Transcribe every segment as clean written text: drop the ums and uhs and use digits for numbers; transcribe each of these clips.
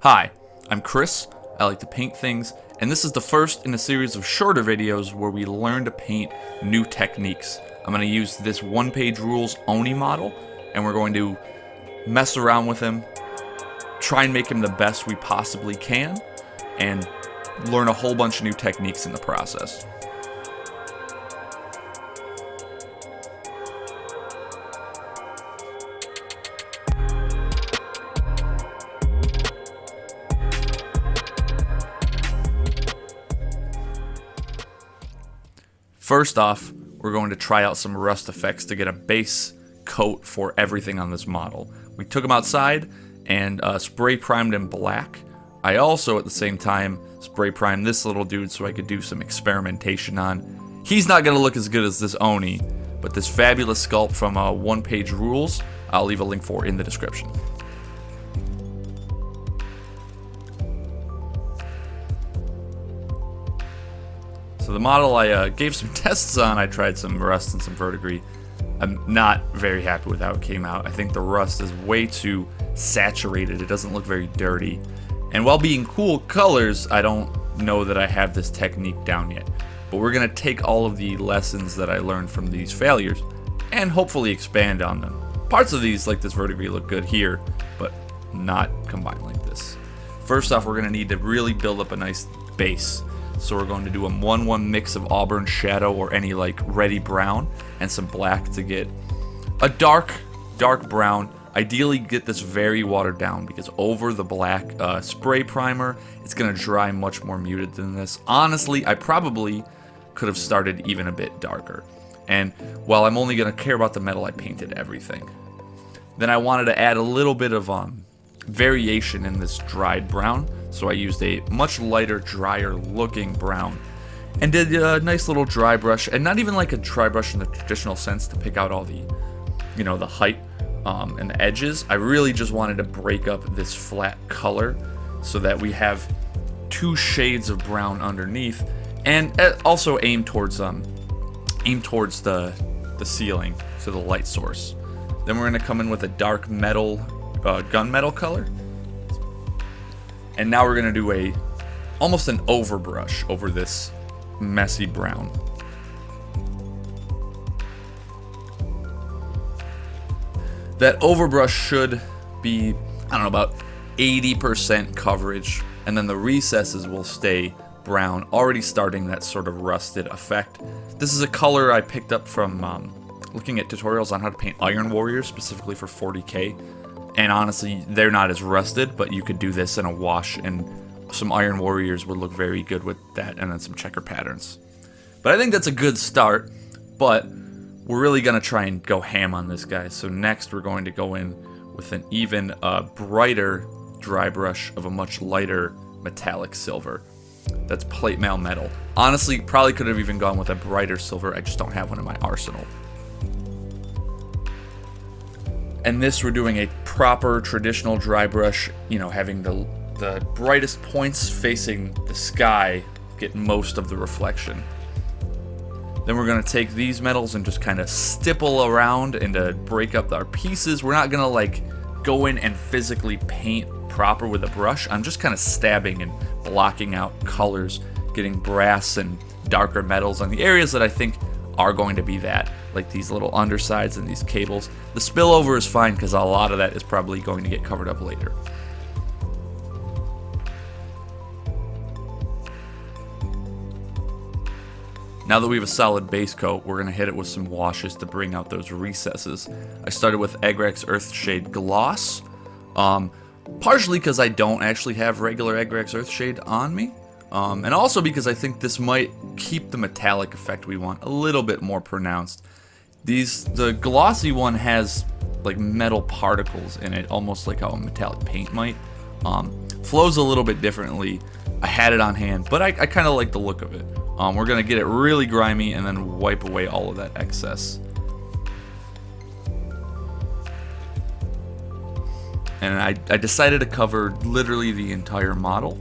Hi, I'm Chris. I like to paint things, and this is the first in a series of shorter videos where we learn to paint new techniques. I'm going to use this Page Rules Oni model, and we're going to mess around with him, try and make him the best we possibly can, and learn a whole bunch of new techniques in the process. First off, we're going to try out some rust effects to get a base coat for everything on this model. We took him outside and spray primed him black. I also, at the same time, spray primed this little dude so I could do some experimentation on. He's not going to look as good as this Oni, but this fabulous sculpt from Page Rules, I'll leave a link for in the description. So the model I gave some tests on, I tried some rust and some verdigris. I'm not very happy with how it came out. I think the rust is way too saturated. It doesn't look very dirty. And while being cool colors, I don't know that I have this technique down yet. But we're going to take all of the lessons that I learned from these failures and hopefully expand on them. Parts of these, like this verdigris, look good here, but not combined like this. First off, we're going to need to really build up a nice base. So we're going to do a 1-1 mix of auburn shadow or any like reddy brown and some black to get a dark brown. Ideally get this very watered down because over the black spray primer, it's going to dry much more muted than this. Honestly, I probably could have started even a bit darker. And while I'm only going to care about the metal, I painted everything. Then I wanted to add a little bit of variation in this dried brown. So I used a much lighter, drier looking brown and did a nice little dry brush, and not even like a dry brush in the traditional sense to pick out all the, the height and the edges. I really just wanted to break up this flat color so that we have two shades of brown underneath, and also aim towards the ceiling, so the light source. Then we're going to come in with a dark metal, gunmetal color. And now we're going to do almost an overbrush over this messy brown. That overbrush should be, about 80% coverage, and then the recesses will stay brown, already starting that sort of rusted effect. This is a color I picked up from looking at tutorials on how to paint Iron Warriors, specifically for 40K. And honestly, they're not as rusted, but you could do this in a wash, and some Iron Warriors would look very good with that, and then some checker patterns. But I think that's a good start, but we're really going to try and go ham on this guy. So next, we're going to go in with an even brighter dry brush of a much lighter metallic silver. That's plate mail metal. Honestly, probably could have even gone with a brighter silver. I just don't have one in my arsenal. And this, we're doing a proper traditional dry brush, having the brightest points facing the sky get most of the reflection. Then we're going to take these metals and just kind of stipple around and to break up our pieces. We're not going to go in and physically paint proper with a brush. I'm just kind of stabbing and blocking out colors, getting brass and darker metals on the areas that I think are going to be that, like these little undersides and these cables. The spillover is fine because a lot of that is probably going to get covered up later. Now that we have a solid base coat, we're going to hit it with some washes to bring out those recesses. I started with Eggrex Earthshade Gloss, partially because I don't actually have regular Eggrex Earthshade on me. And also because I think this might keep the metallic effect we want a little bit more pronounced. The glossy one has like metal particles in it, almost like how a metallic paint might. Flows a little bit differently. I had it on hand, but I kind of like the look of it. We're going to get it really grimy and then wipe away all of that excess. And I decided to cover literally the entire model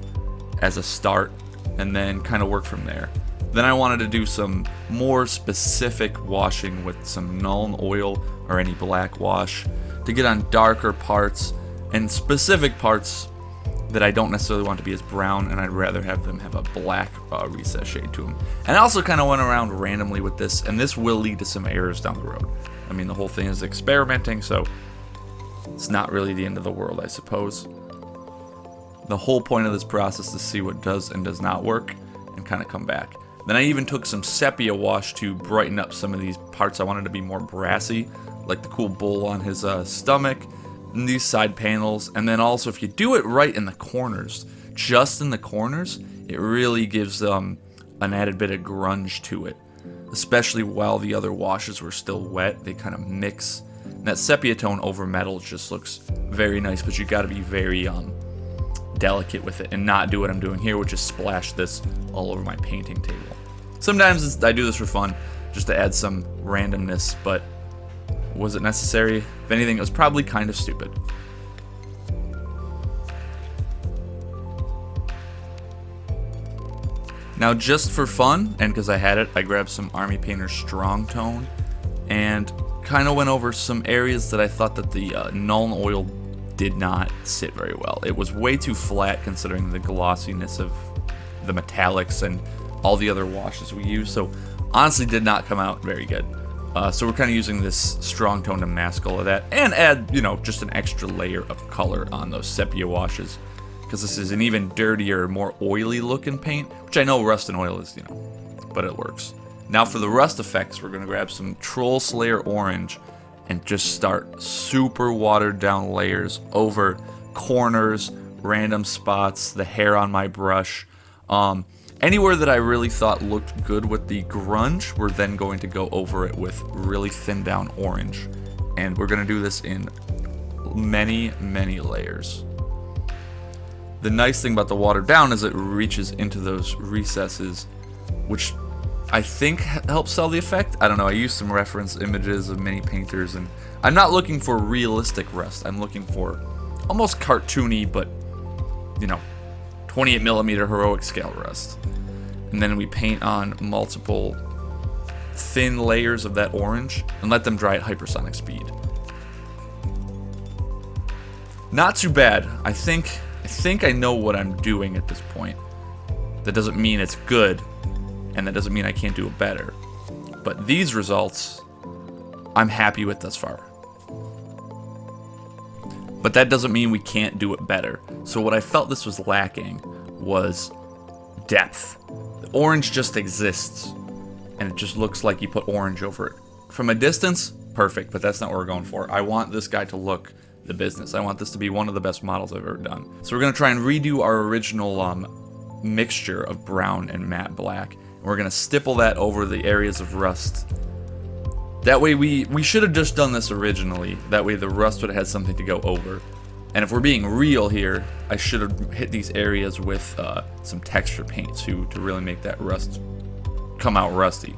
as a start, and then kind of work from there. Then I wanted to do some more specific washing with some Nuln oil or any black wash to get on darker parts and specific parts that I don't necessarily want to be as brown, and I'd rather have them have a black recess shade to them. And I also kind of went around randomly with this, and this will lead to some errors down the road. I mean, the whole thing is experimenting, so it's not really the end of the world, I suppose. The whole point of this process is to see what does and does not work, and kind of come back. Then I even took some sepia wash to brighten up some of these parts I wanted to be more brassy, like the cool bull on his stomach, and these side panels. And then also, if you do it right in the corners, just in the corners, it really gives an added bit of grunge to it. Especially while the other washes were still wet, they kind of mix. And that sepia tone over metal just looks very nice, but you gotta be very delicate with it and not do what I'm doing here, which is splash this all over my painting table. Sometimes I do this for fun, just to add some randomness, but was it necessary? If anything, it was probably kind of stupid. Now, just for fun, and because I had it, I grabbed some Army Painter Strong Tone and kind of went over some areas that I thought that the Nuln Oil did not sit very well. It was way too flat considering the glossiness of the metallics and all the other washes we use, so honestly did not come out very good. So we're kind of using this strong tone to mask all of that and add, you know, just an extra layer of color on those sepia washes, because this is an even dirtier, more oily looking paint, which I know rust and oil is, you know, but it works. Now for the rust effects, we're going to grab some Troll Slayer Orange and just start super watered down layers over corners, random spots, the hair on my brush. Anywhere that I really thought looked good with the grunge, we're then going to go over it with really thinned down orange. And we're going to do this in many, many layers. The nice thing about the watered down is it reaches into those recesses, which I think helps sell the effect. I don't know, I used some reference images of many painters, and I'm not looking for realistic rust. I'm looking for almost cartoony, but, you know, 28mm heroic scale rust. And then we paint on multiple thin layers of that orange and let them dry at hypersonic speed. Not too bad. I think I know what I'm doing at this point. That doesn't mean it's good, and that doesn't mean I can't do it better. But these results, I'm happy with thus far. But that doesn't mean we can't do it better. So what I felt this was lacking was depth. The orange just exists, and it just looks like you put orange over it. From a distance, perfect, but that's not what we're going for. I want this guy to look the business. I want this to be one of the best models I've ever done. So we're going to try and redo our original mixture of brown and matte black. And we're going to stipple that over the areas of rust. That way we should have just done this originally. That way the rust would have had something to go over. And if we're being real here, I should have hit these areas with some texture paint to really make that rust come out rusty.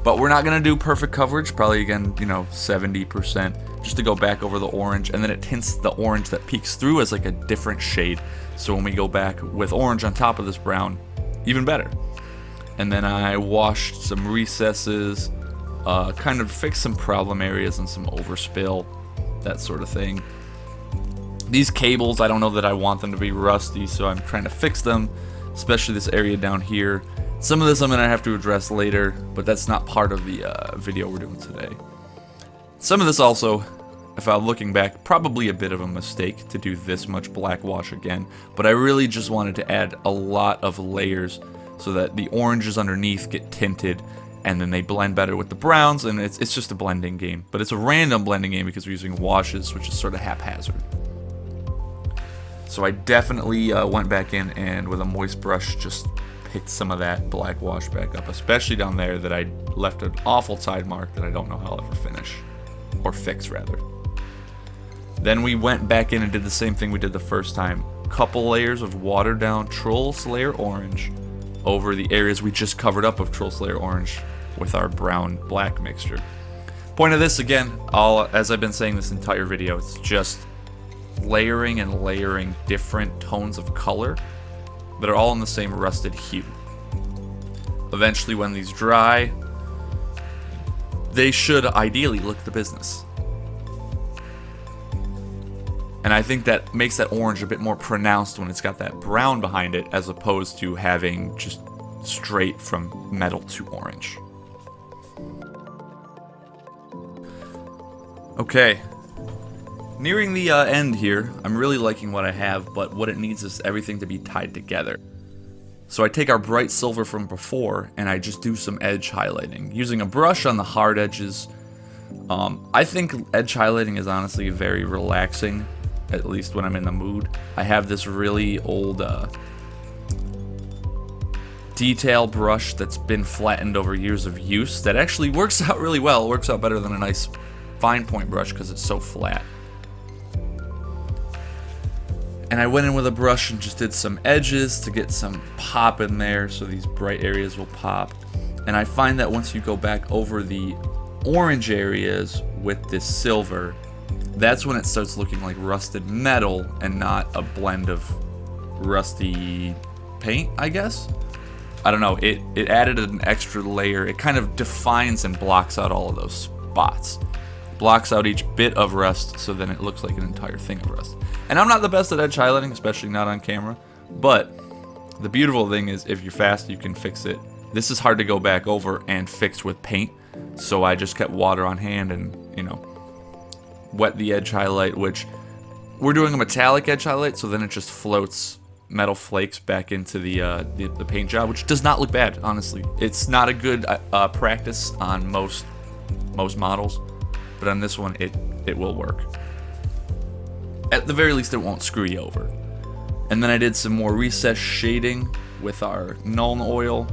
But we're not going to do perfect coverage, probably again, you know, 70%, just to go back over the orange, and then it tints the orange that peeks through as like a different shade. So when we go back with orange on top of this brown, even better. And then I washed some recesses, kind of fixed some problem areas and some overspill, that sort of thing. These cables, I don't know that I want them to be rusty, so I'm trying to fix them, especially this area down here. Some of this I'm going to have to address later, but that's not part of the video we're doing today. Some of this also, if I'm looking back, probably a bit of a mistake to do this much black wash again, but I really just wanted to add a lot of layers so that the oranges underneath get tinted, and then they blend better with the browns, and it's just a blending game. But it's a random blending game because we're using washes, which is sort of haphazard. So I definitely went back in and with a moist brush just picked some of that black wash back up, especially down there that I left an awful side mark that I don't know how I'll ever finish, or fix rather. Then we went back in and did the same thing we did the first time. Couple layers of watered down Troll Slayer Orange over the areas we just covered up of Troll Slayer Orange with our brown black mixture. Point of this, again, as I've been saying this entire video, it's just layering and layering different tones of color that are all in the same rusted hue. Eventually, when these dry, they should ideally look the business. And I think that makes that orange a bit more pronounced when it's got that brown behind it, as opposed to having just straight from metal to orange. Okay, nearing the end here. I'm really liking what I have, but what it needs is everything to be tied together. So I take our bright silver from before, and I just do some edge highlighting, using a brush on the hard edges. I think edge highlighting is honestly very relaxing, at least when I'm in the mood. I have this really old detail brush that's been flattened over years of use that actually works out really well. It works out better than a nice fine point brush because it's so flat. And I went in with a brush and just did some edges to get some pop in there, so these bright areas will pop. And I find that once you go back over the orange areas with this silver, that's when it starts looking like rusted metal and not a blend of rusty paint, I guess. I don't know, it added an extra layer. It kind of defines and blocks out all of those spots. Blocks out each bit of rust, so then it looks like an entire thing of rust. And I'm not the best at edge highlighting, especially not on camera, but the beautiful thing is if you're fast, you can fix it. This is hard to go back over and fix with paint, so I just kept water on hand and, you know, wet the edge highlight, which we're doing a metallic edge highlight, so then it just floats metal flakes back into the paint job, which does not look bad, honestly. It's not a good practice on most models, but on this one it will work. At the very least, it won't screw you over. And then I did some more recessed shading with our Nuln oil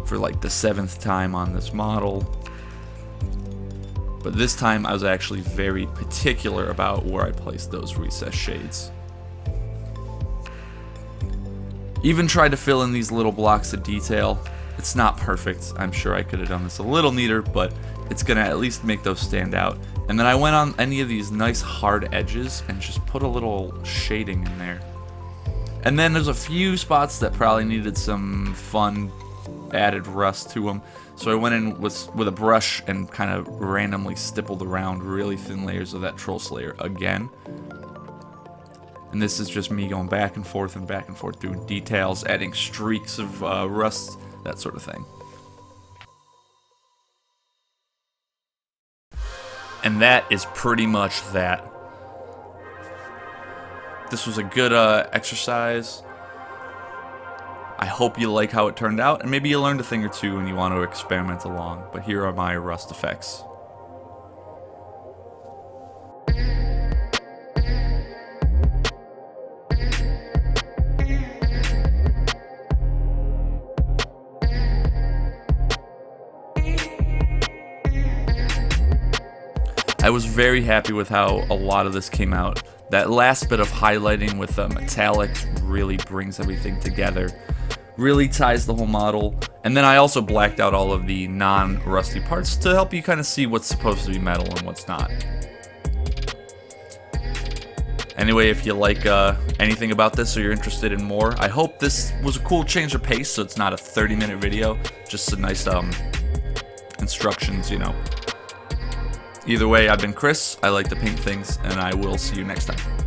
for like the 7th time on this model. But this time I was actually very particular about where I placed those recessed shades. Even tried to fill in these little blocks of detail. It's not perfect. I'm sure I could have done this a little neater, but it's gonna at least make those stand out. And then I went on any of these nice hard edges and just put a little shading in there. And then there's a few spots that probably needed some fun added rust to them. So I went in with a brush and kind of randomly stippled around really thin layers of that troll slayer again. And this is just me going back and forth doing details, adding streaks of rust, that sort of thing. And that is pretty much that. This was a good exercise. I hope you like how it turned out, and maybe you learned a thing or two and you want to experiment along. But here are my rust effects. I was very happy with how a lot of this came out. That last bit of highlighting with the metallics really brings everything together. Really ties the whole model. And then I also blacked out all of the non-rusty parts to help you kind of see what's supposed to be metal and what's not. Anyway, if you like anything about this or you're interested in more, I hope this was a cool change of pace so it's not a 30-minute video. Just some nice instructions, you know. Either way, I've been Chris, I like to paint things, and I will see you next time.